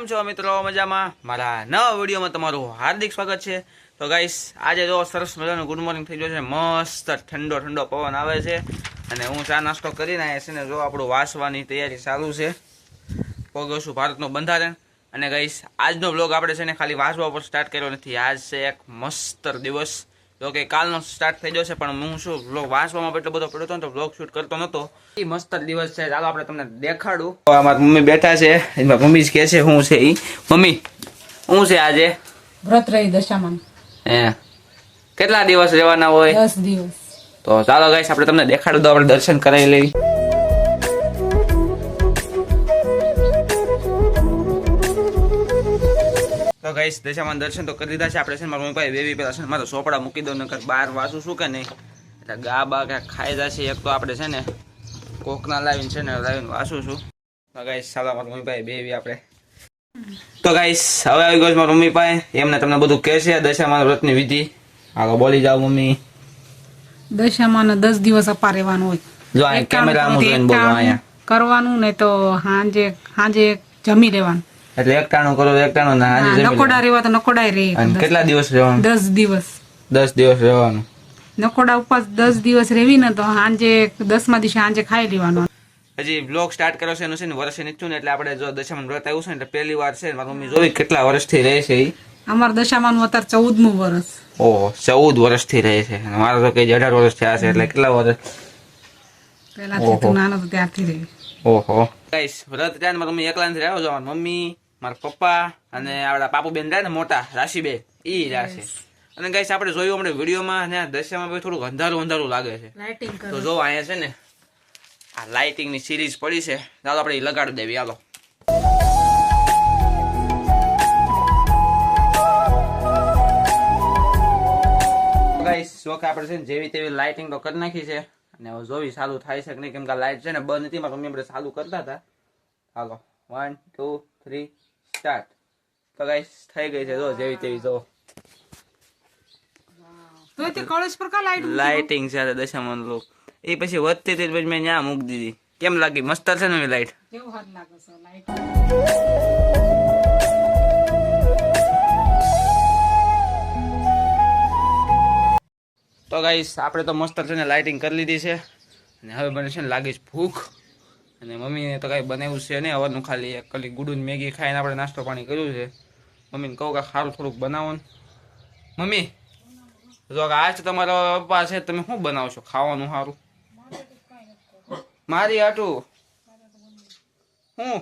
છો મિત્રો? મજામાં? મારા નવા વિડીયોમાં તમારું હાર્દિક સ્વાગત છે। તો ગાઈસ આજે જો સરસ મજાનું ગુડ મોર્નિંગ થઈ ગયો છે, મસ્ત ઠંડો ઠંડો પવન આવે છે અને હું ચા નાસ્તો કરીને આવ્યા છે ને જો આપણું વાસવાની તૈયારી ચાલુ છે। પગોશું ભારતનું બંધારણ અને ગાઈસ આજનો બ્લોગ આપણે છે ને ખાલી વાસવા પર સ્ટાર્ટ કર્યો નથી। આજ છે એક મસ્ત દિવસ, જો કે કાલનો સ્ટાર્ટ થઈ જશે પણ હું શું બ્લોગ વાસવામાં એટલો બધો પડ્યો હતો ને તો બ્લોગ શૂટ કરતો નહોતો। એ મસ્ત દિવસ છે, ચાલો આપણે તમને દેખાડું। અમારા મમ્મી બેઠા છે, એમાં મમ્મી જ કહે છે શું છે ઈ। મમ્મી શું છે આજે? વ્રત રહી દશામાં કેટલા દિવસ રહેવાના હોય? 10 દિવસ। તો ચાલો ગાઈસ આપણે તમને દેખાડું, તો આપણે દર્શન કરાવી લેવી। તો ગાઈસ દશામાં દર્શન તો કરી દીધા છે આપણે છે ને મારા મમ્મી પાસે બેબી પેલા છે ને મારો સોપડા મૂકી દઉં, નકર બહાર વાસું શું કે નહીં એટલે ગા બા ક્યાંક ખાઈ જશે। એક તો આપણે છે ને કોકના લાવીને છે ને લાવીને વાસું છું। તો ગાઈસ ચાલો મારા મમ્મી પાસે બેબી આપણે। તો ગાઈસ હવે આવી ગયો મારા મમ્મી પાસે, એમને તમને બધું કહેશે દશામાં વ્રતની વિધિ। હાલો બોલી જાઓ મમ્મી। દશામાં 10 દિવસ અપા રહેવાનું હોય। જો આ કેમેરા આમ જોઈને બોલો અહીંયા કરવાનું ને તો હાંજે જમી લેવાનું। એટલે એક ટાણું કરો, એક ટાણું ના હાજે જમી નકોડા રહેવા તો નકોડા રહે। અને કેટલા દિવસ રહેવાનું? 10 દિવસ। 10 દિવસ રહેવાનું। નકોડા ઉપવાસ 10 દિવસ રહેવી ને તો હાંજે 10મા દિવસે હાંજે ખાઈ લેવાનું। હજી બ્લોગ સ્ટાર્ટ કર્યો છે એનું છે ને વર્ષે નીચું ને એટલે આપણે જો દશામાં વ્રત આવ્યું છે ને એટલે પહેલી વાર છે। મારી મમ્મી જોઈ કેટલા વર્ષથી રહે છે ઈ। અમાર દશામાનું અત્યારે 14મું વર્ષ। ઓહો 14 વર્ષથી રહે છે, અને મારો તો કઈ 18 વર્ષ થયા છે, એટલે કેટલા વર્ષ પહેલાથી તું નાનો તો ત્યારથી રહી। ઓહો ગાઈસ વ્રત ત્યાં મારી મમ્મી એકલા નથી રહ્યો, જો મારી મમ્મી, મારા પપ્પા અને આપણા પાપુબેન રહ્યા ને મોટા રાશીબેન ઈ રહ્યા છે। અને ગાઈસ આપણે જોયું આપણે વિડીયોમાં ને દશામાં ભાઈ થોડુંક અંધારું અંધારું લાગે છે, તો જો અહીંયા છે ને આ લાઇટિંગની સિરીઝ પડી છે, ચાલો આપણે લગાડી દેવી। હાલો ગાઈસ જો કે આપણે છે ને જેવી તેવી લાઇટિંગ તો કરી નાખી છે, અને હવે જોવી ચાલુ થાય છે કે નહીં, કેમ કે લાઇટ છે ને બંધ હતી, મારા મમ્મી આપણે ચાલુ કરતા હતા। હાલો 1 2 3 સ્ટાર્ટ। તો ગાઈસ થઈ ગઈ છે જો જેવી તેવી, જો લાઇટિંગ છે દશામાં લોક એ પછી વધતી હતી પછી મેં ત્યાં મૂકી દીધી। કેમ લાગી? મસ્ત છે ને લાઇટ? તો ગાઈસ આપણે તો મસ્ત છે ને લાઇટિંગ કરી લીધી છે, અને હવે મને છે ને લાગી છે ભૂખ, અને મમ્મીને તો કાંઈ બનાવ્યું છે નહીં હવાનું, ખાલી એક કલી ગુડું મેગી ખાઈને આપણે નાસ્તો પાણી કર્યું છે। મમ્મીને કહું કે સારું થોડુંક બનાવો ને। મમ્મી જો આજ તમારો પપ્પા છે, તમે શું બનાવશો ખાવાનું સારું? મારી હાટું હું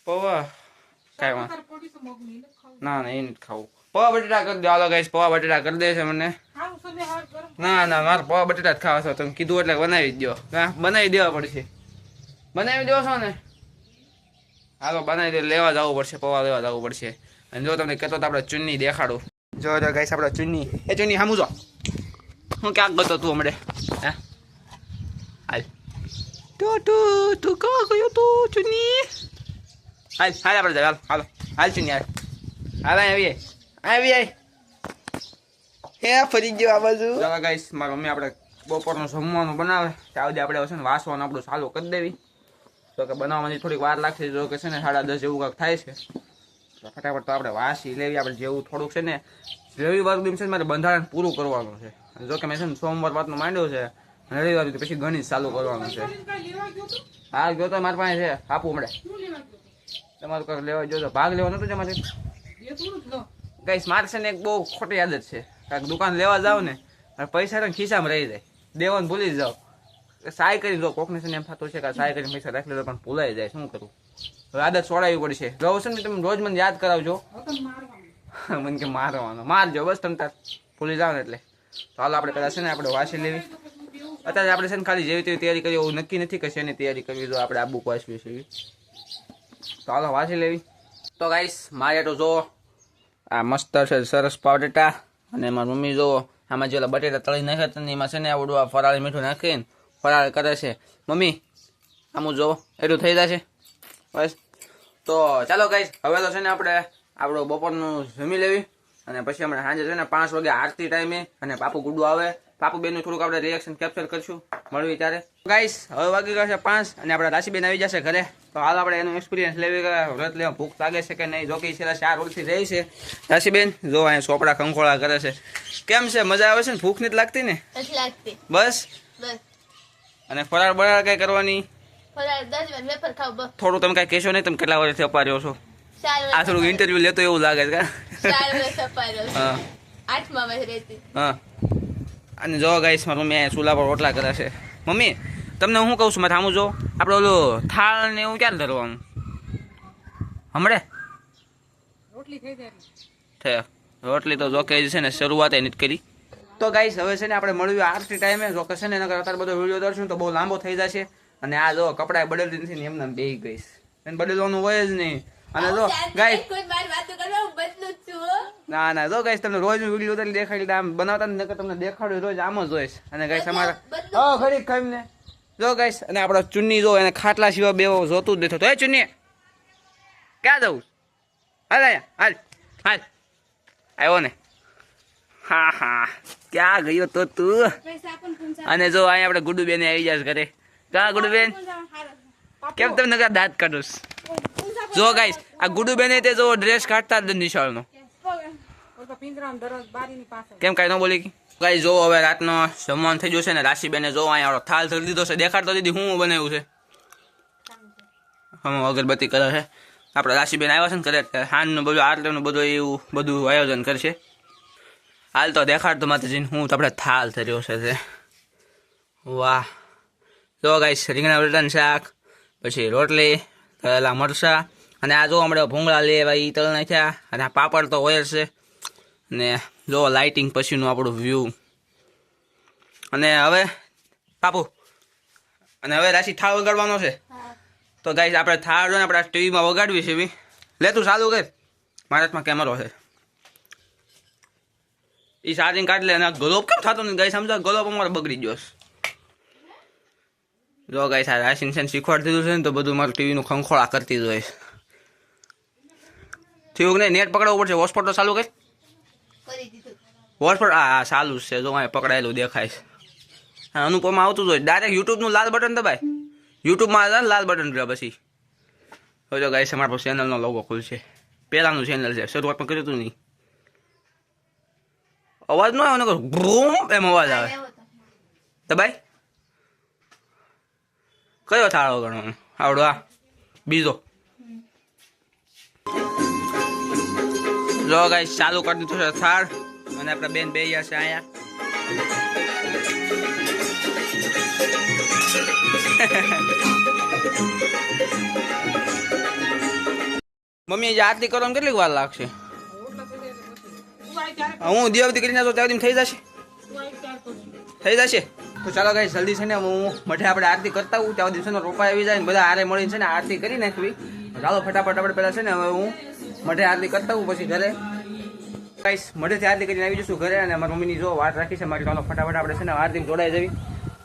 પૌવા કાંઈ વાંધો ના એ નથી ખાવું। પૌવા બટેટા કરી દો હાલો ગાઈસ, પૌવા બટેટા કરી દે છે મને। ના ના મારે પૌવા બટેટા જ ખાવા છો, તમે કીધું એટલે બનાવી જ દો। બનાવી દેવા પડશે, બનાવી દો છો ને? હાલો બનાવી દે, લેવા જવું પડશે, પૌવા લેવા જવું પડશે। અને જો તમને કહેતો તો આપણે ચુન્ની દેખાડું, જો ગાઈસ આપણે ચુન્ની, એ ચુન્ની સામું જો હું ક્યાંક ગયો તું હમણે? હે હાલ તું કહો ગયો તું ચુન્ની? હાલ હાલ આપણે જાય, હાલો હાલ ચુન્ની હાલ હાલ આવી આવી હે ફરી ગયો આ બાજુ। ચાલો ગાઈસ મારા મમ્મી આપણે બપોરનું જમવાનું બનાવે ત્યાં સુધી આપણે છે ને વાસવાનું આપણું ચાલુ કરી દેવી। તો કે બનાવવાની થોડીક વાર લાગશે, જો કે છે ને 10:30 જેવું કાંઈક થાય છે, તો ફટાફટ તો આપણે વાસી લેવી। આપણે જેવું થોડુંક છે ને રવિવાર દિન છે મારે બંધારણ પૂરું કરવાનું છે, જો કે મેં છે ને સોમવાર વાતનું માંડ્યું છે, અને રવિવાર પછી ગણિત ચાલુ કરવાનું છે। હા ગયો તો મારી પાસે છે, આપું મળે તમારું કંઈક લેવા જો તો ભાગ લેવાનો હતો જેમાંથી ગાઈસ મારે છે ને એક બહુ ખોટી આદત છે, કાંઈક દુકાન લેવા જાવ ને પૈસા તો ખિસ્સામાં રહી જાય, દેવાનું ભૂલી જાઓ। સાય કરી દો કોકને છે ને એમ થતું છે કે સાય કરીને પૈસા રાખી લો પણ ભૂલાઈ જાય, શું કરું હવે? આદત છોડાવવી પડશે। રહો છે ને તમે રોજ મને યાદ કરાવજો, મને કે મારવાનો મારજો બસ તમે તાર ભૂલી જાઓ ને એટલે। તો હાલો આપણે પહેલાં છે ને આપણે વાસી લેવી। અત્યારે આપણે છે ને ખાલી જેવી તેવી તૈયારી કરી, એવું નક્કી નથી કે શેની તૈયારી કરવી, જો આપણે આ બુક વાંચવી છે, તો હાલો વાંચી લેવી। તો ગાઈસ મારે તો જો આ મસ્ત છે સરસ પાવડેટા, અને મારી મમ્મી જો આમાં જે બટેટા તળી નાખ્યા હતા ને એમાં છે ને આવડું આ ફરાળી મીઠું નાખીને ફરાળ કરે છે। મમ્મી આમું જો એટલું થઈ જશે બસ। તો ચાલો ગાઈસ હવે તો છે ને આપણે આપણું બપોરનું જમી લેવી, અને પછી હમણાં સાંજે છે ને 5 વાગે આરતી ટાઈમે અને પાપુ ગુડું આવે પાપુબેન નું થોડુંક આપણે રિએક્શન કેપ્ચર કરશું મળવી ત્યારે ગાઈસ હવે વાગી ગયા છે 5 અને આપણા રાશીબેન આવી જશે ઘરે તો હાલ આપણે એનો એક્સપિરિયન્સ લેવી વ્રત લેવા ભૂખ લાગે છે કે નહીં જો કે છેલ્લા 4 વર્ષથી રહી છે રાશીબેન જો અહીંયા સોપડા કંકોળા કરે છે કેમ છે મજા આવે છે ને ભૂખ નથી લાગતી ને લાગતી બસ અને ફરાળ બરાળ કઈ કરવાની ફરાળ 10 વાર વેફર ખાવ બસ થોડું તમે કઈ કહેશો નહીં તમે કેટલા વર્ષથી અપાર્યો છો આ થોડુંક ઇન્ટરવ્યુ લેતો એવું લાગે છે 4 વર્ષ અપાર્યો હા 8મા વર્ષ રહેતી હા અને જો ગાઈસ મારી મમ્મી અહીંયા ચૂલા પર રોટલા કરે છે મમ્મી તમને હું કહું છું મારે સામું જો આપણે ઓલું થાળ ને એવું ક્યારે ધરવાનું હમણે રોટલી થઈ જાય છે રોટલી તો જો કે છે ને શરૂઆત નથી કરી તો ગાઈસ હવે છે ને આપણે મળ્યું આરતી ટાઈમે જો કે છે ને નકર અત્યારે બધો વિડીયો દર્શું તો બહુ લાંબો થઈ જશે અને આ જો કપડા બદલતી નથી ને એમને બેહી ગઈશ એને બદલવાનું હોય જ નહીં અને જો ગાઈસ કોઈ મારી વાતો કરવા હું બદલું જ છું હો. ના ના જો ગાઈસ તમને રોજ વિડીયો ઉતારી દેખાડી આમ બનાવતા ને નકર તમને દેખાડ્યું રોજ આમ જ હોઈશ અને ગાઈસ અમારા ઓ ઘડી ખાઈને જો ગાઈસ અને આપણો ચુન્ની જો એને ખાટલા સિવાય બેવો જોતું જ દેતો તો એ ચુન્ની ક્યાં જવું હાલ અહીંયા હાલ હાલ આવ્યો ને હા હા ક્યાં ગયો તો તું અને જો અહીંયા આપણે ગુડુબેન આવી જશે ઘરે ક્યાં ગુડુબેન કેમ તમે નકર દાંત કાઢો જો ગાઈસ આ ગુડુબેન તે જો ડ્રેસ કાઢતા જ નિશાળનો કેમ કઈ ન બોલી ગાઈસ જો હવે રાતનો જમવાનું થઈ જશે ને રાશીબેને જો અહીંયા થાળ ધરી દીધો છે દેખાડતો દીધી હું બનાવ્યું છે હમ અગરબત્તી કરે છે આપણે રાશીબેન આવ્યા છે ને કરે હાનનું બધું આરતીનું બધું એવું બધું આયોજન કરશે હાલ તો દેખાડતો માતાજીને હું તો આપણે થાળ ધર્યો છે તે વાહ જો ગાઈસ રીંગણા બટાટાનું શાક પછી રોટલી તળેલા મરચાં અને આ જો આપણે ભૂંગળા લેવા એ તળ નાખ્યા અને આ પાપડ તો હોય જ છે અને જો લાઇટિંગ પછીનું આપણું વ્યૂ અને હવે પાપુ અને હવે રાશી થાળ વગાડવાનો છે તો ગાઈસ આપણે થાળ ને આપણે ટીવીમાં વગાડવી છે બી લે તું ચાલુ કર મારા હાથમાં કેમેરો છે એ ચાર્જિંગ કાઢ લે અને ગલોબ કેમ થતો નહીં ગાઈસ સમજો ગલોબ અમારે બગડી ગયો જો ગાઈસ આ રાશિન છે શીખવાડી દીધું છે ને તો બધું મારું ટીવીનું ખંખોળા કરતી જ હોય થયું કે નહીં નેટ પકડવું પડશે હોસ્પોટ તો ચાલુ કરી કરી દીધું હોસ્પોટ હા ચાલુ જ છે જો અહીંયા પકડાયેલું દેખાય છે હા અનુપમાં આવતું જ હોય ડાયરેક્ટ યુટ્યુબનું લાલ બટન દબાય યુટ્યુબમાં લાલ બટન રહ્યા પછી હવે જો ગાઈસ અમારા ચેનલનો લોગો ખુલશે પહેલાંનું ચેનલ છે શરૂઆતમાં કર્યું હતું નહીં અવાજ ન આવે ને ગ્રૂમ એમ અવાજ આવે દબાઈ કયો થાળો ગણવાનો આવડો આ બીજો જો ગાઈસ ચાલુ કરી દીધું છે થાળ અને આપણે બેન બે છે અહીંયા મમ્મી જે આરતી કરવામાં કેટલી વાર લાગશે હું દિવાળી કરીને તો ત્યાં થઈ જશે થઈ જશે તો ચાલો ગાઈસ જલ્દી છે ને હું મઠે આપણે આરતી કરતા હું ત્યાં દિવસે રોપા આવી જાય ને બધા આરે મળીને છે ને આરતી કરી નાખવી ચાલો ફટાફટ આપણે પહેલાં છે ને હવે હું મઠે આરતી કરતા હું પછી ઘરે ગાઈસ મઠેથી આરતી કરીને આવી જશું ઘરે અને મારી મમ્મીની જો વાત રાખી છે મારી ચાલો ફટાફટ આપણે છે ને આરતી જોડાઈ જવી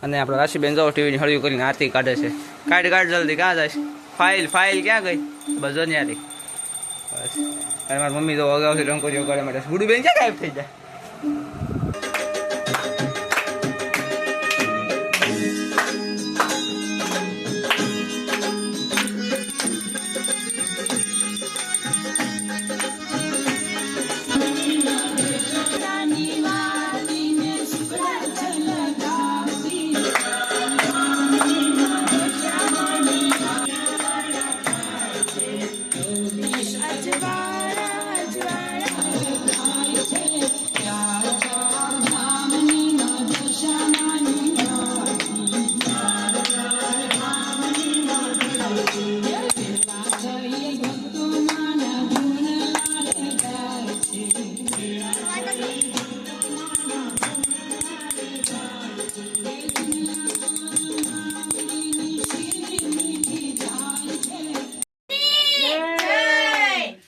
અને આપણે રાશીબેન જો ટીવીની હળિયું કરીને આરતી કાઢે છે કાઢ જલ્દી ક્યાં જાય ફાઇલ ક્યાં ગઈ બસ જો ત્યાંથી બસ અને મારી મમ્મી તો અગાઉથી રંકોરીઓ કરે માટે ગુડુબેન ક્યાં ગાયબ થઈ જાય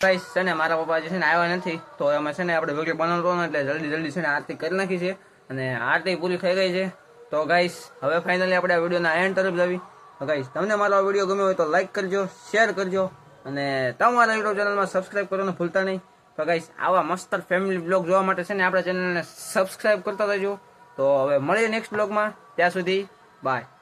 ગાઈસ છે ને મારા પપ્પા જે છે ને આવ્યા નથી તો અમે છે ને આપણે વિડીયો બનાવતો ને એટલે જલ્દી છે ને આરતી કરી નાખી છે અને આરતી પૂરી થઈ ગઈ છે તો ગાઈસ હવે ફાઇનલી આપણે આ વિડીયોના એન્ડ તરફ જવી તો ગાઈસ તમને મારો વિડીયો ગમ્યો હોય તો લાઈક કરજો શેર કરજો અને તમારા યુટ્યુબ ચેનલમાં સબસ્ક્રાઇબ કરવાનું ભૂલતા નહીં તો ગાઈસ આવા મસ્ત ફેમિલી બ્લોગ જોવા માટે છે ને આપણા ચેનલને સબસ્ક્રાઇબ કરતા રહેજો તો હવે મળીએ નેક્સ્ટ બ્લોગમાં, ત્યાં સુધી બાય.